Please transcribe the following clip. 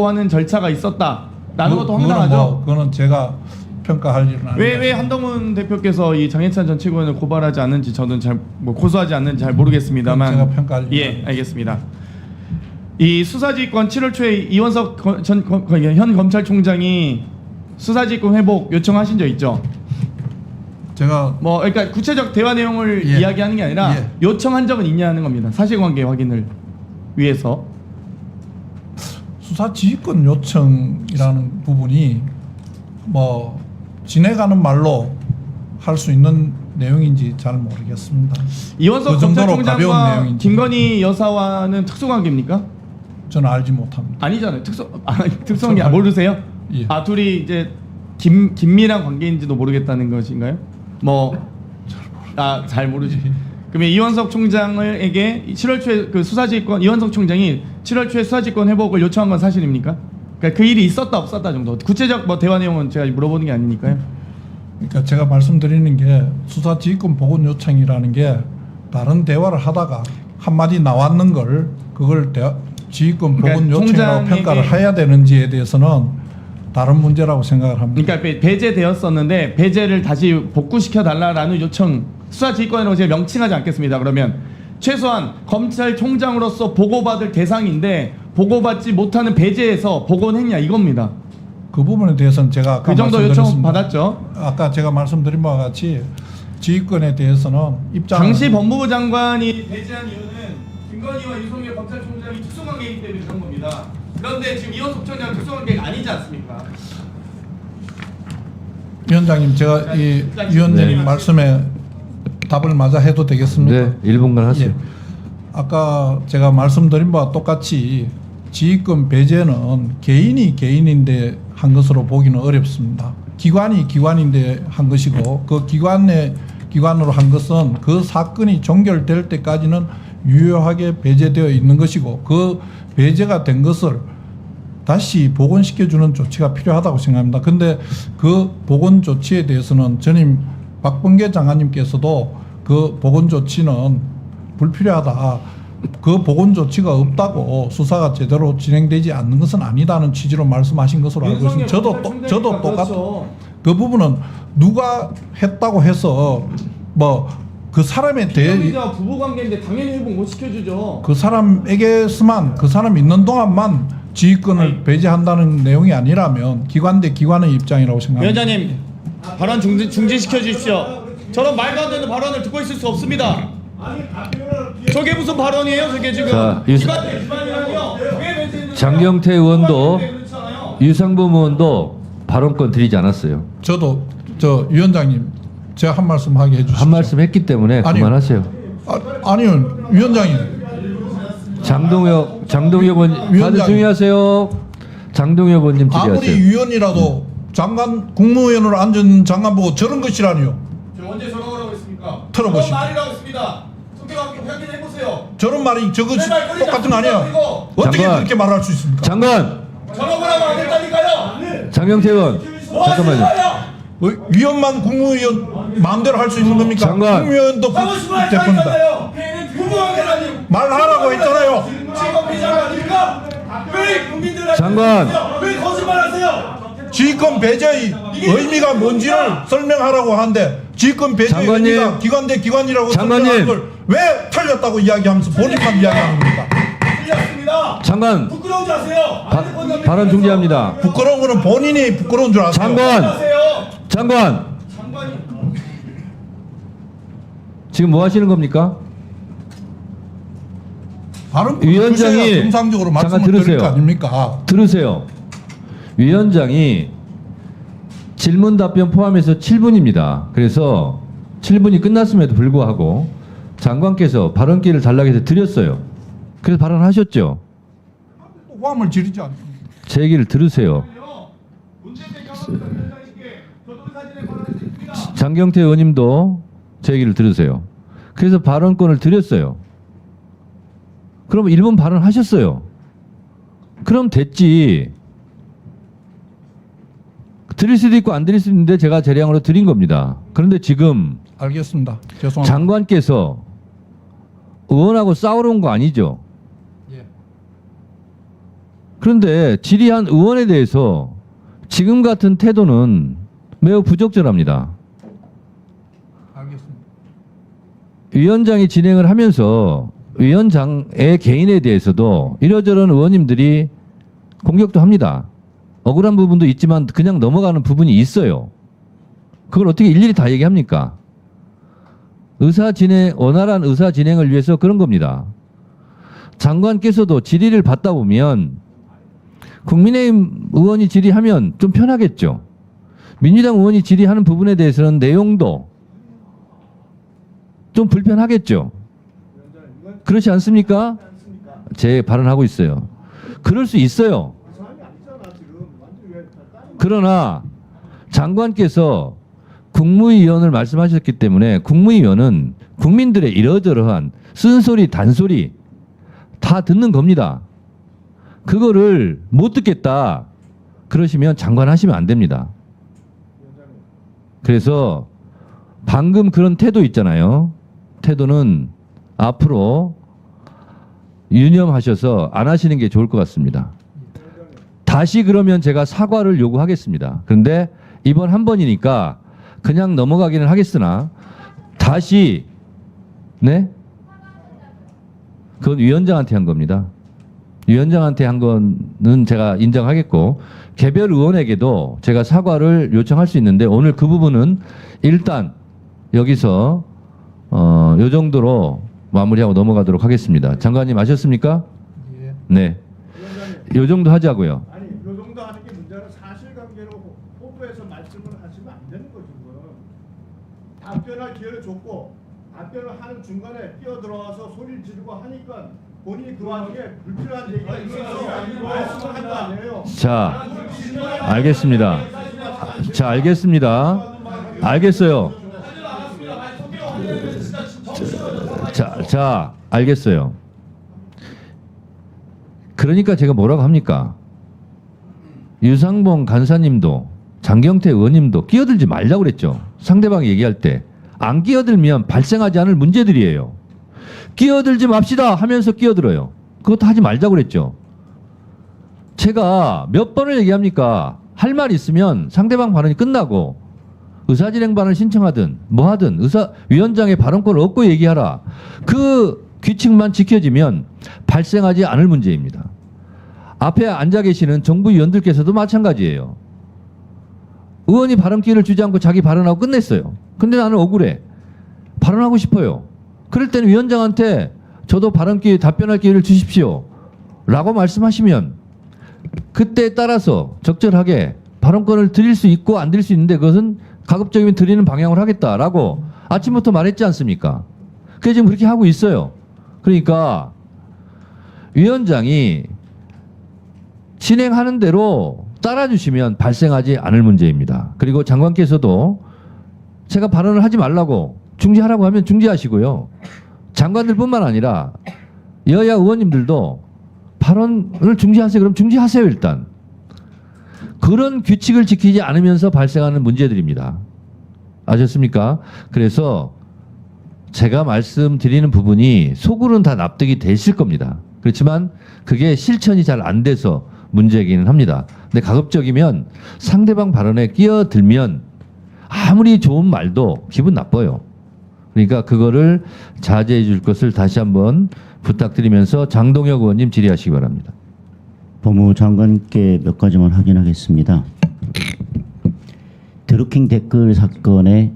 하는 절차가 있었다라는 것도 황당하죠. 그거는 제가 평가할 일은 아니에요. 왜 한동훈 대표께서 이 장해찬 전 최고위원을 고발하지 않는지 저는 잘 고소하지 않는지 잘 모르겠습니다만 제가 평가할 일은 예, 알겠습니다. 이 수사지휘권 7월 초에 이원석 현 검찰총장이 수사지휘권 회복 요청하신 적 있죠? 제가 뭐 그러니까 구체적 대화 내용을 예. 이야기하는 게 아니라 예. 요청한 적은 있냐는 겁니다. 사실관계 확인을 위해서. 수사 지휘권 요청이라는 부분이 뭐 지내가는 말로 할 수 있는 내용인지 잘 모르겠습니다. 이원석 그 정도로 가벼운 검찰총장과 내용인지 김건희 여사와는 특수관계입니까? 저는 알지 못합니다. 아니잖아요. 특수관계 모르세요? 예. 아 둘이 이제 긴밀한 관계인지도 모르겠다는 것인가요? 잘 모르지. 그러면 이원석 총장에게 7월 초에 그 수사지휘권 이원석 총장이 7월 초에 수사지휘권 회복을 요청한 건 사실입니까? 그러니까 그 일이 있었다 없었다 정도. 구체적 뭐 대화 내용은 제가 물어보는 게 아니니까요. 그러니까 제가 말씀드리는 게 수사 지휘권 복원 요청이라는 게 다른 대화를 하다가 한마디 나왔는 걸 그걸 지휘권 복원 그러니까 요청이라고 총장에게- 평가를 해야 되는지에 대해서는 다른 문제라고 생각을 합니다. 그러니까 배제되었었는데 배제를 다시 복구시켜 달라라는 요청 수사지휘권이라고 제가 명칭하지 않겠습니다. 그러면 최소한 검찰총장으로서 보고받을 대상인데 보고받지 못하는 배제해서 복원했냐 이겁니다. 그 부분에 대해서는 제가 아까 그 정도 요청 말씀드렸습니다. 받았죠. 아까 제가 말씀드린 바와 같이 지휘권에 대해서는 입장 당시 법무부 장관이 배제한 이유는 김건희와 유석열 검찰총장이 특수관계이기 때문에 그런 겁니다. 그런데 지금 이원석 총장은 특수관계가 아니지 않습니까? 위원장님 제가 이 위원장님 네. 말씀에 답을 마저 해도 되겠습니까? 네, 1분간 하세요. 예. 아까 제가 말씀드린 바와 똑같이 지휘권 배제는 개인이 개인인데 한 것으로 보기는 어렵습니다. 기관이 기관인데 한 것이고 그 기관으로 한 것은 그 사건이 종결될 때까지는 유효하게 배제되어 있는 것이고 그 배제가 된 것을 다시 복원시켜주는 조치가 필요하다고 생각합니다. 근데 그 복원 조치에 대해서는 전임 박범계 장관님께서도 그 복원 조치는 불필요하다. 그 복원 조치가 없다고 수사가 제대로 진행되지 않는 것은 아니다는 취지로 말씀하신 것으로 알고 있습니다. 저도 똑같. 그 부분은 누가 했다고 해서 뭐 그 사람에 대해 비교비자 부부 관계인데 당연히 회복 못 시켜주죠. 그 사람에게서만 그 사람 있는 동안만 지휘권을 배제한다는 내용이 아니라면 기관 대 기관의 입장이라고 생각합니다. 위원장님 발언 중지시켜 주십시오. 저런 말도 안 되는 발언을 듣고 있을 수 없습니다. 저게 무슨 발언이에요? 저게 지금 자, 기관 대 기관이라뇨? 왜 배제했는지 장경태 의원도 그렇잖아요. 유상범 의원도 발언권 드리지 않았어요. 저도 위원장님 제가 한 말씀 하게 해주시죠. 한 말씀 했기 때문에 아니요. 그만하세요. 아니요 위원장님 장동혁 의원 다들 위원장님. 조용히 하세요. 장동혁 의원님 아무리 질의하세요. 위원이라도 장관 국무위원으로 앉은 장관 보고 저런 것이라니요. 저 언제 저런 거라고 했습니까? 들어보시죠. 저런 말이라고 했습니다. 손대가 함께 확인해 보세요. 저런 말이 저것 제발 꺼내지 똑같은 거 아니야? 마시고. 어떻게 장관. 그렇게 말할 수 있습니까? 장관 저런 거라고 안 했다니까요. 장경태 의원 뭐 하시는 잠깐만요. 거예요? 위원만 국무위원 마음대로 할 수 있는 겁니까? 장관. 국무위원도 하고 싶은 말 대표입니다. 하니까요. 부부관계라니. 말하라고 했잖아요. 지금 비자가 아닙니까? 왜 국민들한테 장관. 왜 거짓말하세요? 지휘권 배제의 의미가 뭔지를 설명하라고 하는데 지휘권 배제의 장관님. 의미가 기관 대 기관이라고 장관님. 설명하는 걸 왜 틀렸다고 이야기하면서 본인만 이야기하는 겁니까? 틀렸습니다. 장관 부끄러운지 아세요? 발언 중지합니다. 부끄러운 거는 본인이 부끄러운 줄 아세요? 장관 아세요? 장관 장관이 지금 뭐 하시는 겁니까? 발언 위원장이 정상적으로 잠깐 말씀을 드릴 들으세요. 거 아닙니까? 들으세요. 위원장이 질문 답변 포함해서 7분입니다. 그래서 7분이 끝났음에도 불구하고 장관께서 발언 기회를 달라고 해서 드렸어요. 그래서 발언하셨죠. 호함을 지르지 않습니다. 제 얘기를 들으세요. 장경태 의원님도 제 얘기를 들으세요. 그래서 발언권을 드렸어요. 그럼 1분 발언하셨어요. 그럼 됐지. 드릴 수도 있고 안 드릴 수도 있는데 제가 재량으로 드린 겁니다. 그런데 지금 알겠습니다. 죄송합니다. 장관께서 의원하고 싸우러 온 거 아니죠? 예. 그런데 질의한 의원에 대해서 지금 같은 태도는 매우 부적절합니다. 알겠습니다. 위원장이 진행을 하면서 위원장의 개인에 대해서도 이러저런 의원님들이 공격도 합니다. 억울한 부분도 있지만 그냥 넘어가는 부분이 있어요. 그걸 어떻게 일일이 다 얘기합니까? 원활한 의사 진행을 위해서 그런 겁니다. 장관께서도 질의를 받다 보면 국민의힘 의원이 질의하면 좀 편하겠죠. 민주당 의원이 질의하는 부분에 대해서는 내용도 좀 불편하겠죠. 그렇지 않습니까? 제 발언하고 있어요. 그럴 수 있어요. 그러나 장관께서 국무위원을 말씀하셨기 때문에 국무위원은 국민들의 이러저러한 쓴소리, 단소리 다 듣는 겁니다. 그거를 못 듣겠다 그러시면 장관 하시면 안 됩니다. 그래서 방금 그런 태도 있잖아요. 태도는 앞으로 유념하셔서 안 하시는 게 좋을 것 같습니다. 다시 그러면 제가 사과를 요구하겠습니다. 그런데 이번 한 번이니까 그냥 넘어가기는 하겠으나 다시 네? 그건 위원장한테 한 겁니다. 위원장한테 한 거는 제가 인정하겠고 개별 의원에게도 제가 사과를 요청할 수 있는데 오늘 그 부분은 일단 여기서 요 정도로 마무리하고 넘어가도록 하겠습니다. 장관님 아셨습니까? 예. 네. 요 정도 하자고요. 아니, 요 정도 하는 게 문제는 사실관계로 호도해서 말씀을 하시면 안 되는 거죠. 답변할 기회를 줬고 답변을 하는 중간에 뛰어들어와서 소리를 지르고 하니까 본인이 그 와중에 불필요한 얘기가 있어서 말씀을 한 거 아니에요. 자, 알겠습니다. 자, 알겠습니다. 알겠어요. 자, 알겠어요. 그러니까 제가 뭐라고 합니까? 유상봉 간사님도 장경태 의원님도 끼어들지 말라고 그랬죠. 상대방이 얘기할 때. 안 끼어들면 발생하지 않을 문제들이에요. 끼어들지 맙시다 하면서 끼어들어요. 그것도 하지 말자고 그랬죠. 제가 몇 번을 얘기합니까? 할 말 있으면 상대방 발언이 끝나고 의사진행 발언을 신청하든 뭐 하든 위원장의 발언권을 얻고 얘기하라. 그 규칙만 지켜지면 발생하지 않을 문제입니다. 앞에 앉아 계시는 정부 위원들께서도 마찬가지예요. 의원이 발언 기회를 주지 않고 자기 발언하고 끝냈어요. 근데 나는 억울해. 발언하고 싶어요. 그럴 때는 위원장한테 저도 발언 기회, 답변할 기회를 주십시오. 라고 말씀하시면 그때에 따라서 적절하게 발언권을 드릴 수 있고 안 드릴 수 있는데 그것은 가급적이면 드리는 방향으로 하겠다라고 아침부터 말했지 않습니까? 그게 지금 그렇게 하고 있어요. 그러니까 위원장이 진행하는 대로 따라주시면 발생하지 않을 문제입니다. 그리고 장관께서도 제가 발언을 하지 말라고 중지하라고 하면 중지하시고요. 장관들뿐만 아니라 여야 의원님들도 발언을 중지하세요. 그럼 중지하세요 일단. 그런 규칙을 지키지 않으면서 발생하는 문제들입니다. 아셨습니까? 그래서 제가 말씀드리는 부분이 속으로는 다 납득이 되실 겁니다. 그렇지만 그게 실천이 잘 안 돼서 문제이기는 합니다. 근데 가급적이면 상대방 발언에 끼어들면 아무리 좋은 말도 기분 나빠요. 그러니까 그거를 자제해 줄 것을 다시 한번 부탁드리면서 장동혁 의원님 질의하시기 바랍니다. 법무장관께 몇 가지만 확인하겠습니다. 드루킹 댓글 사건의